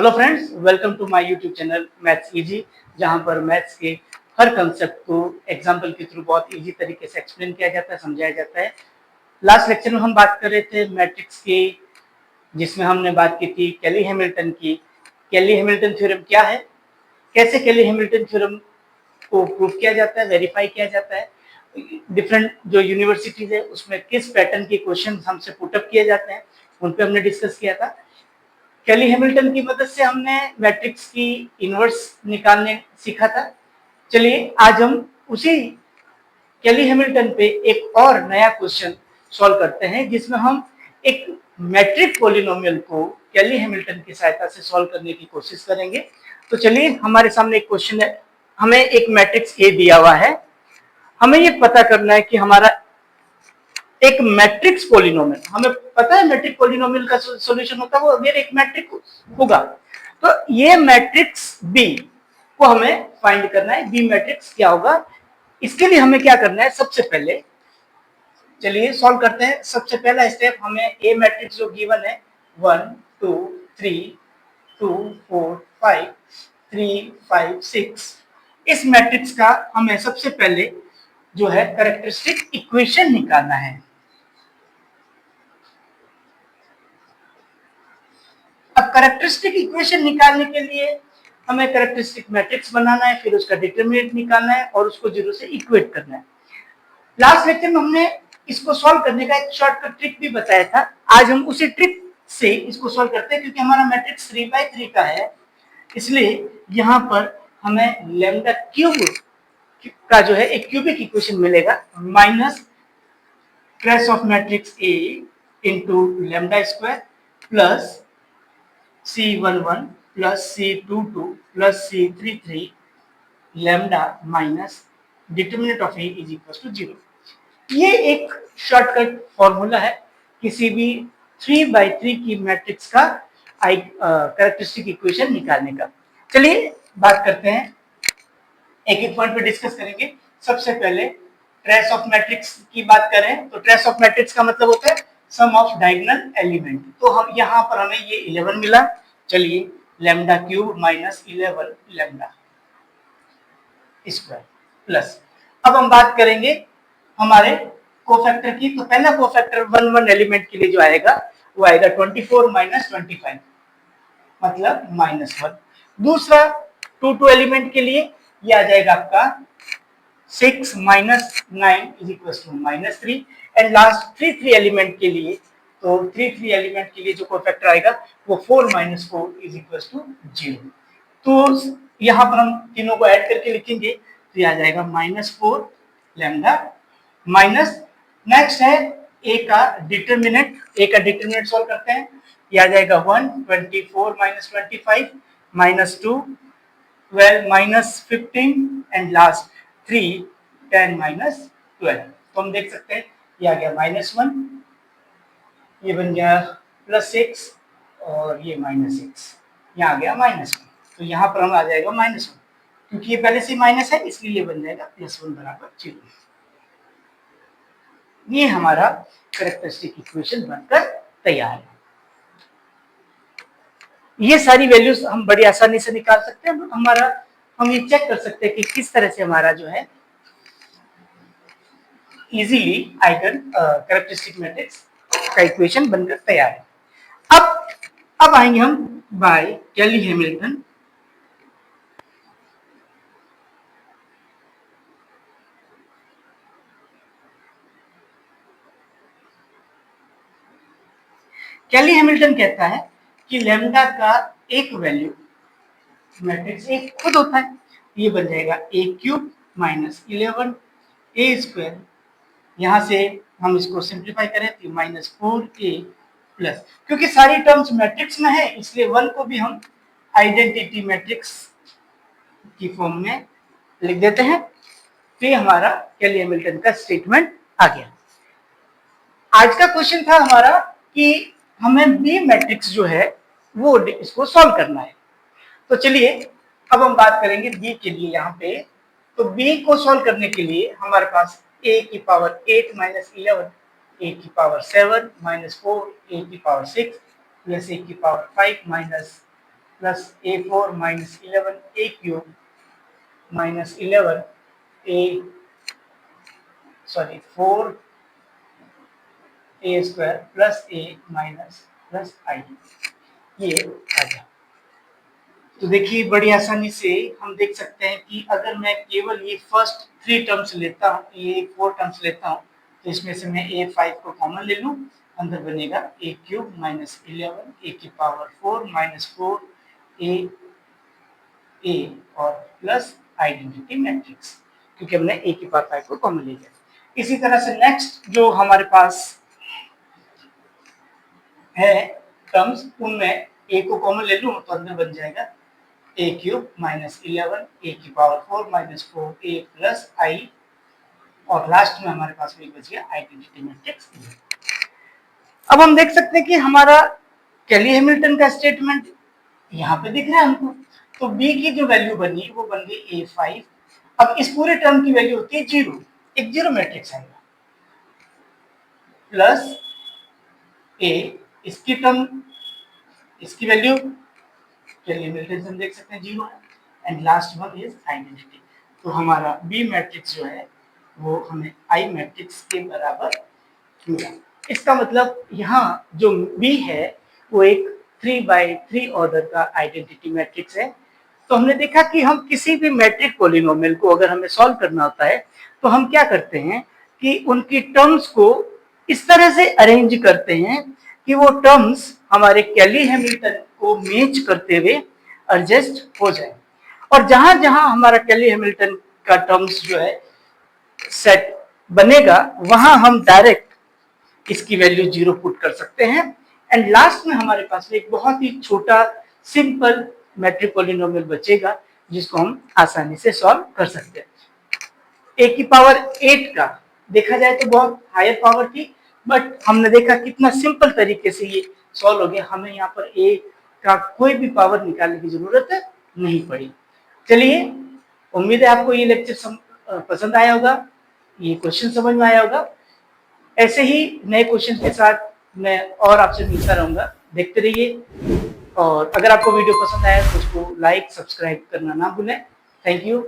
Hello friends, welcome to my YouTube channel maths easy, जहां पर maths के हर कंसेप्ट को एग्जांपल के थ्रू बहुत इजी तरीके से एक्सप्लेन किया जाता है, समझाया जाता है। लास्ट लेक्चर में हम बात कर रहे थे मैट्रिक्स की, जिसमें हमने बात की थी कैली हैमिल्टन की। कैली हैमिल्टन थ्योरम क्या है, कैसे कैली हैमिल्टन थ्योरम को प्रूव किया जाता है, वेरीफाई किया जाता है, डिफरेंट जो यूनिवर्सिटीज है उसमें किस पैटर्न के क्वेश्चन हमसे पुटअप किए जाते हैं, उन पे हमने डिस्कस किया था। कैली हैमिल्टन की मदद से हमने मैट्रिक्स की इनवर्स निकालने सीखा था। चलिए आज हम उसी कैली हैमिल्टन पे एक और नया क्वेश्चन सॉल्व करते हैं, जिसमें हम एक मैट्रिक पॉलिनोमियल को कैली हैमिल्टन की सहायता से सॉल्व करने की कोशिश करेंगे। तो चलिए, हमारे सामने एक क्वेश्चन है, हमें एक मैट्रिक्स ए दिया हुआ है, हमें ये पता करना है कि हमारा एक मैट्रिक्स पॉलिनोमियल, हमें पता है मैट्रिक पॉलिनोमियल का सॉल्यूशन होता है वो अगर एक मैट्रिक होगा। तो ये मैट्रिक्स बी को हमें फाइंड करना है, बी मैट्रिक्स क्या होगा। इसके लिए हमें क्या करना है, सबसे पहले चलिए सॉल्व करते हैं। सबसे पहला स्टेप, हमें ए मैट्रिक्स जो गिवन है 1 2 3 2 4 5 3 5 6, इस मैट्रिक्स का हमें सबसे पहले जो है कैरेक्टरिस्टिक इक्वेशन निकालना है। अब कैरेक्टरिस्टिक इक्वेशन निकालने के लिए हमें कैरेक्टरिस्टिक मैट्रिक्स बनाना है, फिर उसका डिटरमिनेंट निकालना है और उसको जीरो से इक्वेट करना है। लास्ट लेक्चर में हमने इसको सॉल्व करने का एक शॉर्टकट ट्रिक भी बताया था। आज हम उसी ट्रिक से इसको सॉल्व करते हैं, क्योंकि हमारा मैट्रिक्स 3/3 का है, इसलिए यहाँ पर हमें लैम्डा क्यूब का जो है एक क्यूबिक इक्वेशन मिलेगा, minus trace of matrix A into lambda square plus C11 plus C22 plus C33 lambda minus determinant of A is equal to 0। ये एक शॉर्टकट फॉर्मूला है किसी भी 3/3 की मैट्रिक्स का कैरेक्टरिस्टिक इक्वेशन निकालने का। चलिए बात करते हैं, एक एक पॉइंट पे डिस्कस करेंगे। सबसे पहले ट्रेस ऑफ मैट्रिक्स की बात करें तो ट्रेस ऑफ मैट्रिक्स का मतलब होता है सम ऑफ डायगोनल एलिमेंट। तो हम यहाँ पर हमें ये 11 मिला। चलिए, lambda cube minus 11 lambda square plus, अब हम बात करेंगे हमारे कोफैक्टर की। तो पहला कोफैक्टर 1 एलिमेंट के लिए जो आएगा वो आएगा 24 माइनस 25, मतलब -1। दूसरा 2 एलिमेंट के लिए ये आ जाएगा आपका 6 minus 9 is equal to -3। And last 3 element के लिए, तो 3 एलिमेंट के लिए जो कोफैक्टर आएगा वो 4 माइनस 4 इज इक्वल टू 0। तो यहाँ पर हम तीनों को ऐड करके लिखेंगे तो ये आ जाएगा -4 लैम्डा माइनस, नेक्स्ट है ए का डिटरमिनेंट। ए का डिटरमिनेंट सॉल्व करते हैं, ये आ जाएगा 1 24 minus 25 -2 12 minus 15 and last 3 10 minus 12। तो हम देख सकते हैं ये आ गया -1, ये बन गया +6 और ये -6, यहाँ आ गया -1। तो यहाँ पर हम आ जाएगा -1, क्योंकि ये पहले से माइनस है इसलिए ये बन जाएगा +1 बराबर 0। ये हमारा कैरेक्टरिस्टिक इक्वेशन बनकर तैयार है। ये सारी वैल्यूज हम बड़ी आसानी से निकाल सकते हैं। हम ये चेक कर सकते हैं कि किस तरह से हमारा जो है इजीली आइगन कैरेक्टरिस्टिक मैट्रिक्स का इक्वेशन बनकर तैयार है। अब आएंगे हम बाय कैली हैमिल्टन। कैली हैमिल्टन कहता है कि लैम्डा का एक वैल्यू मैट्रिक्स एक खुद होता है, ये बन जाएगा ए क्यूब माइनस 11 ए स्क्वायर। यहाँ से हम इसको सिंप्लीफाई करें तो -4a प्लस, क्योंकि सारी टर्म्स मैट्रिक्स में है इसलिए 1 को भी हम आइडेंटिटी मैट्रिक्स की फॉर्म में लिख देते हैं। तो ये हमारा कैली हैमिल्टन का स्टेटमेंट आ गया। आज का क्वेश्चन था हमारा कि हमें बी मैट्रिक्स जो है वो इसको सॉल्व करना है। तो चलिए अब हम बात करेंगे बी के लिए। यहाँ पे तो बी को सॉल्व करने के लिए हमारे पास a की पावर 8 माइनस 11, a की पावर 7 माइनस 4, a की पावर 6 प्लस a की power 5 minus plus A4 minus 11 A cube minus 11 4 A square plus A minus plus आई, ये आ गया। तो देखिए बड़ी आसानी से हम देख सकते हैं कि अगर मैं केवल ये फर्स्ट 3 टर्म्स लेता हूँ, ये 4 टर्म्स लेता हूँ, तो इसमें से मैं A5 को कॉमन ले लूँ, अंदर बनेगा A क्यूब माइनस 11 A की पावर 4 माइनस 4 A और प्लस आइडेंटिटी मैट्रिक्स, क्योंकि हमने A की पावर 5 को कॉमन ले लिया। इसी तरह से नेक्स्ट जो हमारे पास है टर्म्स, उनमें A को कॉमन ले लूँ तो अंदर बन जाएगा A क्यूब माइनस 11 A की पावर 4 माइनस 4 A प्लस आई, और लास्ट में हमारे पास में बच गया आइडेंटिटी मैट्रिक्स। अब हम देख सकते हैं कि हमारा कैली हैमिल्टन का स्टेटमेंट यहाँ पे दिख रहा है हमको, तो B की जो वैल्यू बनी वो बन गई A5। अब इस पूरे टर्म की वैल्यू होती है 0, एक जीरो मैट्रिक्स आएगा, प्लस A इसकी टर्म, इसकी वैल्यू कैली हैमिल्टन हम देख सकते हैं 0 है, and last one is identity. तो हमारा B मैट्रिक्स जो है वो हमें I मैट्रिक्स के बराबर मिला। इसका मतलब यहाँ जो B है वो एक 3/3 ऑर्डर का आइडेंटिटी मैट्रिक्स है। तो हमने देखा कि हम किसी भी मैट्रिक पॉलिनोमियल को अगर हमें सॉल्व करना होता है तो हम क्या करते हैं कि उनकी टर्म्स को इस तरह से अरेंज करते हैं कि वो टर्म्स हमारे कैली हैमिल्टन को मैच करते हुए एडजस्ट हो जाए, और जहां जहां हमारा कैली हैमिल्टन का टर्म्स जो है सेट बनेगा वहां हम डायरेक्ट इसकी वैल्यू 0 पुट कर सकते हैं, एंड लास्ट में हमारे पास एक बहुत ही छोटा सिंपल मैट्रिक पॉलिनोमियल बचेगा जिसको हम आसानी से सॉल्व कर सकते हैं। A की पावर 8 का देखा जाए तो बहुत हायर पावर थी, बट हमने देखा कितना सिंपल तरीके से ये सॉल्व हो गया, हमें यहाँ पर A का कोई भी पावर निकालने की जरूरत नहीं पड़ी। चलिए, उम्मीद है आपको ये लेक्चर पसंद आया होगा, ये क्वेश्चन समझ में आया होगा। ऐसे ही नए क्वेश्चन के साथ मैं और आपसे मिलता रहूंगा, देखते रहिए। और अगर आपको वीडियो पसंद आया तो उसको लाइक सब्सक्राइब करना ना भूलें। Thank you.